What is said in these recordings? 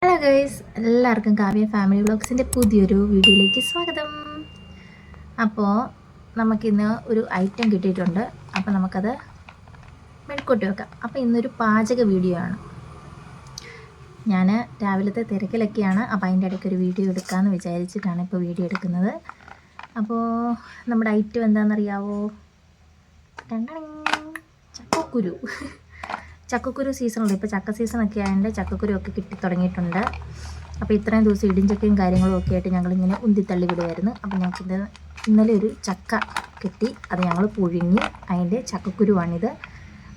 Hello guys, എല്ലാവർക്കും Kavya family വ്ളോഗ്സിൻ്റെ പുതിയൊരു വീഡിയോയിലേക്ക് സ്വാഗതം. അപ്പോൾ നമുക്കിന്ന് ഒരു ഐറ്റം കിട്ടിയിട്ടുണ്ട്. അപ്പോൾ നമുക്കത് മെഴുക്കൂട്ടി വെക്കാം. അപ്പോൾ ഇന്നൊരു പാചക വീഡിയോ ആണ്. ഞാൻ രാവിലത്തെ തിരക്കിലൊക്കെയാണ്. അപ്പോൾ അതിൻ്റെ ഇടയ്ക്ക് ഒരു വീഡിയോ എടുക്കാമെന്ന് വിചാരിച്ചിട്ടാണ് ഇപ്പോൾ വീഡിയോ എടുക്കുന്നത്. അപ്പോൾ നമ്മുടെ ഐറ്റം എന്താണെന്നറിയാവോ? ചക്കക്കുരു. ചക്കക്കുരു സീസണുണ്ട്. ഇപ്പോൾ ചക്ക സീസണൊക്കെ ആയതുകൊണ്ട് ചക്കക്കുരു ഒക്കെ കിട്ടി തുടങ്ങിയിട്ടുണ്ട്. അപ്പോൾ ഇത്രയും ദിവസം ഇടിഞ്ചക്കയും കാര്യങ്ങളും ഒക്കെ ആയിട്ട് ഞങ്ങളിങ്ങനെ ഉന്തിത്തള്ളി വിടുമായിരുന്നു. അപ്പോൾ ഞങ്ങൾക്ക് ഇന്നലെ ഒരു ചക്ക കിട്ടി. അത് ഞങ്ങൾ പുഴുങ്ങി അതിൻ്റെ ചക്കക്കുരുവാണിത്.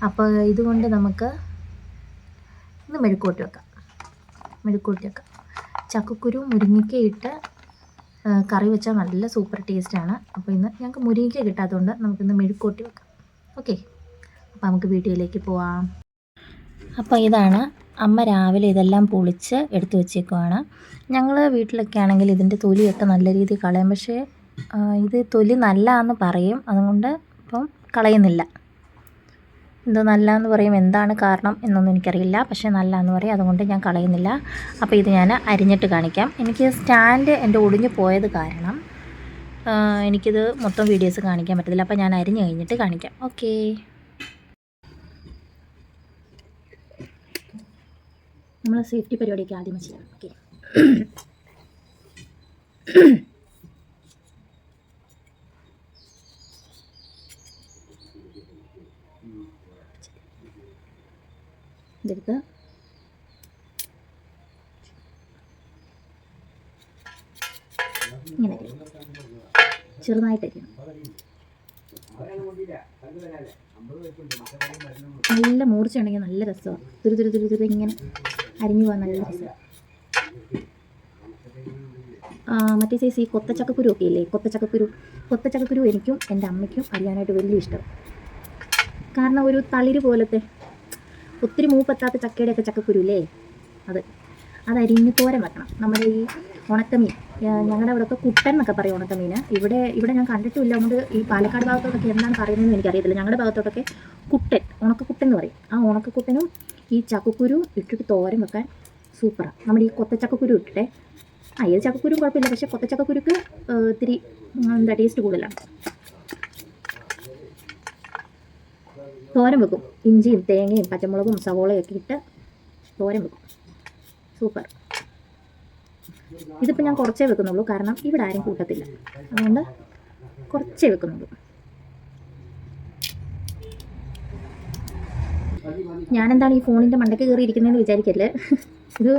അപ്പോൾ ഇതുകൊണ്ട് നമുക്ക് ഇന്ന് മെഴുക്കൂട്ടി വെക്കാം. ചക്കക്കുരു മുരിങ്ങയ്ക്ക ഇട്ട് കറി വെച്ചാൽ നല്ല സൂപ്പർ ടേസ്റ്റാണ്. അപ്പോൾ ഇന്ന് ഞങ്ങൾക്ക് മുരിങ്ങയ്ക്ക കിട്ടാത്തതുകൊണ്ട് നമുക്കിന്ന് മെഴുക്കൂട്ടി വെക്കാം. ഓക്കെ, അപ്പോൾ നമുക്ക് വീഡിയോയിലേക്ക് പോവാം. അപ്പോൾ ഇതാണ് അമ്മ രാവിലെ ഇതെല്ലാം പൊളിച്ച് എടുത്തു വെച്ചേക്കുവാണ്. ഞങ്ങൾ വീട്ടിലൊക്കെ ആണെങ്കിൽ ഇതിൻ്റെ തൊലിയൊക്കെ നല്ല രീതിയിൽ കളയും. പക്ഷേ ഇത് തൊലി നല്ലതാണെന്ന് പറയും, അതുകൊണ്ട് ഇപ്പം കളയുന്നില്ല. ഇത് നല്ലതെന്ന് പറയും, എന്താണ് കാരണം എന്നൊന്നും എനിക്കറിയില്ല. പക്ഷേ നല്ലതെന്ന് പറയും, അതുകൊണ്ട് ഞാൻ കളയുന്നില്ല. അപ്പോൾ ഇത് ഞാൻ അരിഞ്ഞിട്ട് കാണിക്കാം. എനിക്ക് സ്റ്റാൻഡ് എൻ്റെ ഒടിഞ്ഞു പോയത് കാരണം എനിക്കിത് മൊത്തം വീഡിയോസ് കാണിക്കാൻ പറ്റത്തില്ല. അപ്പോൾ ഞാൻ അരിഞ്ഞ് കഴിഞ്ഞിട്ട് കാണിക്കാം. ഓക്കേ, നമ്മൾ സേഫ്റ്റി പരിപാടിയൊക്കെ ആദ്യം ചെയ്യാം. ഓക്കെ, ഇതെടുത്ത് ഇങ്ങനെ ചെറുതായിട്ടായിരിക്കണം. നല്ല മൂർച്ച ഉണ്ടെങ്കിൽ നല്ല രസമാണ്. തുരു ഇങ്ങനെ അരിഞ്ഞു പോകാൻ നല്ല രസമാണ്. മറ്റേ സൈസ് ഈ കൊത്തച്ചക്കക്കുരു ഒക്കെ ഇല്ലേ, കൊത്തച്ചക്കക്കുരു എനിക്കും എൻ്റെ അമ്മയ്ക്കും അറിയാനായിട്ട് വലിയ ഇഷ്ടം. കാരണം ഒരു തളിര് പോലത്തെ ഒത്തിരി മൂപ്പെത്താത്ത ചക്കയുടെയൊക്കെ ചക്കക്കുരു ഇല്ലേ, അതരിഞ്ഞ് തോരൻ വെക്കണം. നമ്മുടെ ഈ ഉണക്കമീൻ, ഞങ്ങളുടെ അവിടെയൊക്കെ കുട്ടൻ എന്നൊക്കെ പറയും ഉണക്കമീൻ. ഇവിടെ ഞാൻ കണ്ടിട്ടില്ല. അതുകൊണ്ട് ഈ പാലക്കാട് ഭാഗത്തോട്ടൊക്കെ എന്താണ് പറയുന്നതെന്ന് എനിക്കറിയത്തില്ല. ഞങ്ങളുടെ ഭാഗത്തോട്ടൊക്കെ ഉണക്കക്കുട്ടൻ എന്ന് പറയും. ആ ഉണക്കക്കുട്ടനും ഈ ചക്കക്കുരു ഇട്ടിട്ട് തോരൻ വെക്കാൻ സൂപ്പറാണ്. നമ്മുടെ ഈ കൊത്തച്ചക്കക്കുരു ഇട്ടിട്ടെ, ഏത് ചക്കക്കുരും കുഴപ്പമില്ല, പക്ഷേ കൊത്തച്ചക്കക്കുരുക്ക് ഇത്തിരി ടേസ്റ്റ് കൂടുതലാണ്. തോരൻ വെക്കും. ഇഞ്ചിയും തേങ്ങയും പച്ചമുളകും സവോളയും ഒക്കെ ഇട്ട് തോരൻ വെക്കും. സൂപ്പർ. ഇതിപ്പോൾ ഞാൻ കുറച്ചേ വെക്കുന്നുള്ളൂ, കാരണം ഇവിടെ ആരും കൂട്ടത്തില്ല. അതുകൊണ്ട് കുറച്ചേ വെക്കുന്നുള്ളൂ. ഞാനെന്താണ് ഈ ഫോണിൻ്റെ മണ്ടയ്ക്ക് കയറിയിരിക്കുന്നതെന്ന് വിചാരിക്കല്ലേ. ഇത്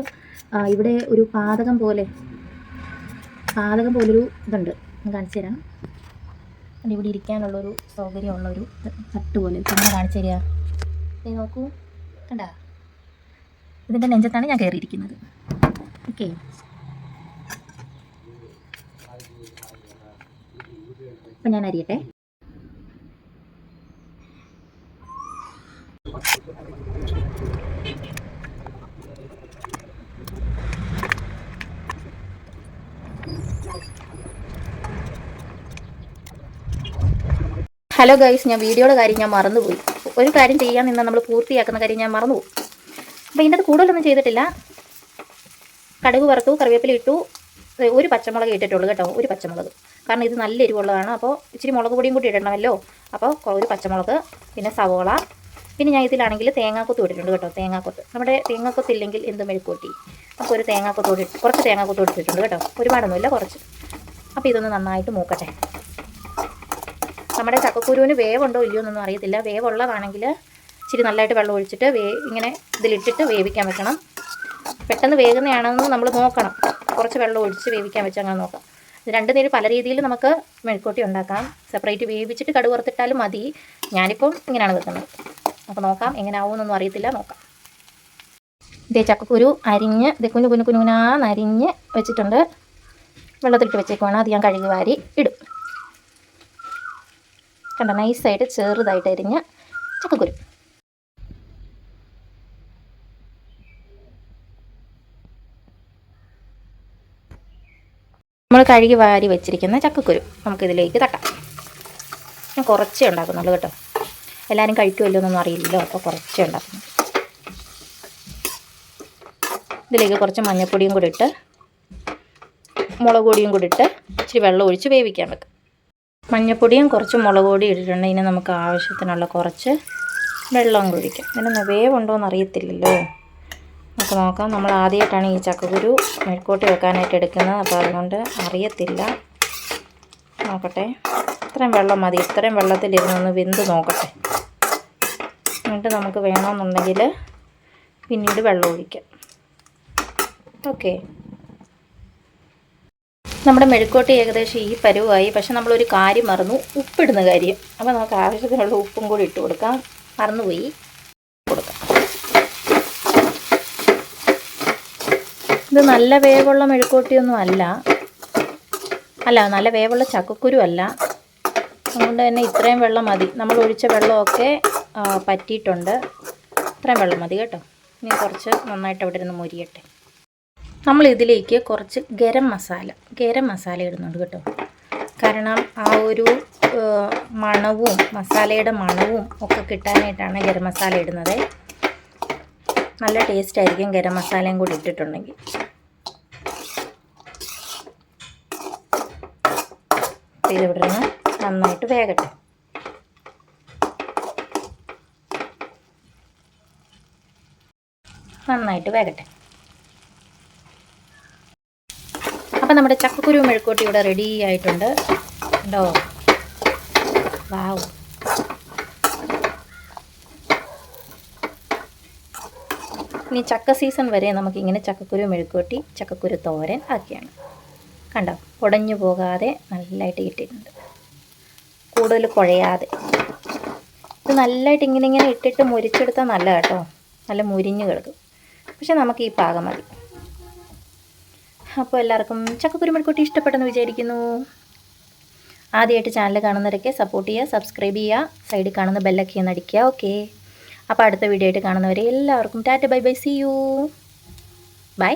ഇവിടെ ഒരു പാതകം പോലൊരു ഇതുണ്ട്. ഞാൻ കാണിച്ചു തരാം. ഇവിടെ ഇരിക്കാനുള്ളൊരു സൗകര്യമുള്ളൊരു തട്ട് പോലെ തന്നെ കാണിച്ചു തരിക. നോക്കൂ, കണ്ടാ, ഇതിൻ്റെ നെഞ്ചത്താണ് ഞാൻ കയറിയിരിക്കുന്നത്. ഓക്കെ, അപ്പം ഞാൻ അരിയട്ടെ. ഹലോ ഗൈസ്, ഞാൻ വീഡിയോയുടെ കാര്യം ഞാൻ മറന്നുപോയി. ഒരു കാര്യം ചെയ്യാൻ നിന്നാൽ നമ്മൾ പൂർത്തിയാക്കുന്ന കാര്യം ഞാൻ മറന്നുപോയി. അപ്പോൾ ഇതിൻ്റെ അത് കൂടുതലൊന്നും ചെയ്തിട്ടില്ല. കടുക് വറുത്തു, കറിവേപ്പില ഇട്ടു, ഒരു പച്ചമുളക് ഇട്ടിട്ടുള്ളൂ കേട്ടോ, ഒരു പച്ചമുളക്. കാരണം ഇത് നല്ല എരിവുള്ളതാണ്. അപ്പോൾ ഇച്ചിരി മുളക് പൊടിയും കൂടി ഇടണമല്ലോ. അപ്പോൾ ഒരു പച്ചമുളക്, പിന്നെ സവോള, പിന്നെ ഞാൻ ഇതിലാണെങ്കിൽ തേങ്ങാക്കൊത്ത് ഇട്ടിട്ടുണ്ട് കേട്ടോ. തേങ്ങാക്കൊത്ത്, നമ്മുടെ തേങ്ങാക്കൊത്ത് ഇല്ലെങ്കിൽ എന്ത് മെഴുക്കൂട്ടി. അപ്പോൾ ഒരു കുറച്ച് തേങ്ങാക്കൊത്ത് ഇട്ടിട്ടുണ്ട് കേട്ടോ. ഒരുപാടൊന്നുമില്ല, കുറച്ച്. അപ്പോൾ ഇതൊന്ന് നന്നായിട്ട് മൂക്കട്ടെ. നമ്മുടെ ചക്കക്കുരുവിന് വേവുണ്ടോ ഇല്ലയോ എന്നൊന്നും അറിയത്തില്ല. വേവുള്ളതാണെങ്കിൽ ഇച്ചിരി നല്ലതായിട്ട് വെള്ളം ഒഴിച്ചിട്ട് ഇങ്ങനെ ഇതിലിട്ടിട്ട് വേവിക്കാൻ വെക്കണം. പെട്ടെന്ന് വേകുന്നതാണെന്ന് നമ്മൾ നോക്കണം. കുറച്ച് വെള്ളം ഒഴിച്ച് വേവിക്കാൻ വെച്ച് അങ്ങനെ നോക്കാം. ഇത് രണ്ട് നേരം പല രീതിയിൽ നമുക്ക് മെഴുക്കൂട്ടി ഉണ്ടാക്കാം. സെപ്പറേറ്റ് വേവിച്ചിട്ട് കടുക് വറുത്തിട്ടാലും മതി. ഞാനിപ്പം ഇങ്ങനെയാണ് വെക്കുന്നത്. അപ്പോൾ നോക്കാം എങ്ങനെ ആവുമെന്നൊന്നും അറിയത്തില്ല, നോക്കാം. ഇതേ ചക്കക്കുരു അരിഞ്ഞ് കുനുകുനാന്ന് അരിഞ്ഞ് വെച്ചിട്ടുണ്ട്. വെള്ളത്തിലിട്ട് വെച്ചേക്കുവാണ്. അത് ഞാൻ കഴുകി വാരി ഇടും. കണ്ട, നൈസായിട്ട് ചെറുതായിട്ട് അരിഞ്ഞ ചക്കക്കുരു. നമ്മൾ കഴുകി വാരി വെച്ചിരിക്കുന്ന ചക്കക്കുരു നമുക്കിതിലേക്ക് തട്ടാം. ഞാൻ കുറച്ചേ ഉണ്ടാക്കുന്നുള്ളൂ കേട്ടോ. എല്ലാവരും കഴിക്കുമല്ലോ എന്നൊന്നും അറിയില്ലല്ലോ, അപ്പോൾ കുറച്ചേ ഉണ്ടാക്കുന്നു. ഇതിലേക്ക് കുറച്ച് മഞ്ഞൾപ്പൊടിയും കൂടി ഇട്ട് മുളക് പൊടിയും കൂടി ഇട്ട് ഇച്ചിരി വെള്ളം ഒഴിച്ച് വേവിക്കാൻ വെക്കാം. മഞ്ഞൾപ്പൊടിയും കുറച്ച് മുളക് പൊടിയും ഇട്ടിട്ടുണ്ട്. ഇനി നമുക്ക് ആവശ്യത്തിനുള്ള കുറച്ച് വെള്ളം ഒഴിക്കാം. ഇതിന് വേവുണ്ടോയെന്ന് അറിയത്തില്ലല്ലോ, നമുക്ക് നോക്കാം. നമ്മൾ ആദ്യമായിട്ടാണ് ഈ ചക്കക്കുരു മെഴുക്കുവരട്ടി വെക്കാനായിട്ട് എടുക്കുന്നത്, അപ്പോൾ അതുകൊണ്ട് അറിയത്തില്ല. നോക്കട്ടെ, ഇത്രയും വെള്ളം മതി. ഇത്രയും വെള്ളത്തിലിരുന്നൊന്ന് വെന്ത് നോക്കട്ടെ. എന്നിട്ട് നമുക്ക് വേണമെന്നുണ്ടെങ്കിൽ പിന്നീട് വെള്ളം ഒഴിക്കാം. ഓക്കെ, നമ്മുടെ മെഴുക്കുവരട്ടി ഏകദേശം ഈ പരുവായി. പക്ഷെ നമ്മളൊരു കാര്യം മറന്നു, ഉപ്പിടുന്ന കാര്യം. അപ്പോൾ നമുക്ക് ആവശ്യത്തിനുള്ള ഉപ്പും കൂടി ഇട്ട് കൊടുക്കാം. മറന്നുപോയി കൊടുക്കാം. ഇത് നല്ല വേവുള്ള മെഴുക്കുവരട്ടിയൊന്നും അല്ല, നല്ല വേവുള്ള ചക്കക്കുരു അല്ല. അതുകൊണ്ട് തന്നെ ഇത്രയും വെള്ളം മതി. നമ്മൾ ഒഴിച്ച വെള്ളമൊക്കെ പറ്റിയിട്ടുണ്ട്. ഇത്രയും വെള്ളം മതി കേട്ടോ. ഇനി കുറച്ച് നന്നായിട്ട് അവിടെ ഇരുന്ന് മൊരിയട്ടെ. നമ്മൾ ഇതിലേക്ക് കുറച്ച് ഗരം മസാല ഇടുന്നുണ്ട് കേട്ടോ. കാരണം ആ ഒരു മണവും മസാലയുടെ മണവും ഒക്കെ കിട്ടാനായിട്ടാണ് ഗരം മസാല ഇടുന്നത്. നല്ല ടേസ്റ്റ് ആയിരിക്കും ഗരം മസാലയും കൂടി ഇട്ടിട്ടുണ്ടെങ്കിൽ. ഇതിവിടെ നിന്ന് നന്നായിട്ട് വേകട്ടെ. അപ്പോൾ നമ്മുടെ ചക്കക്കുരു മെഴുക്കുവരട്ടി ഇവിടെ റെഡി ആയിട്ടുണ്ട് കേട്ടോ. വാവ്, ഇനി ചക്ക സീസൺ വരെ നമുക്കിങ്ങനെ ചക്കക്കുരു മെഴുക്കുവരട്ടി, ചക്കക്കുരു തോരൻ ആക്കിയാണ്. കണ്ടോ, ഉടഞ്ഞു പോകാതെ നല്ലതായിട്ട് കിട്ടിയിട്ടുണ്ട്, കൂടുതൽ കുഴയാതെ. ഇത് നല്ലതായിട്ട് ഇങ്ങനെ ഇട്ടിട്ട് മുരിച്ചെടുത്താൽ നല്ല കേട്ടോ, നല്ല മുരിഞ്ഞ് കിടക്കും. പക്ഷെ നമുക്ക് ഈ പാകം മതി. അപ്പോൾ എല്ലാവർക്കും ചക്കക്കുരു മെഴുക്കുവരട്ടി ഇഷ്ടപ്പെട്ടെന്ന് വിചാരിക്കുന്നു. ആദ്യമായിട്ട് ചാനൽ കാണുന്നവരൊക്കെ സപ്പോർട്ട് ചെയ്യുക, സബ്സ്ക്രൈബ് ചെയ്യുക, സൈഡിൽ കാണുന്ന ബെല്ലൊക്കെ ഒന്ന് അടിക്കുക. ഓക്കെ, അപ്പോൾ അടുത്ത വീഡിയോ ആയിട്ട് കാണുന്നവരെ എല്ലാവർക്കും tata, bye bye, see you, by.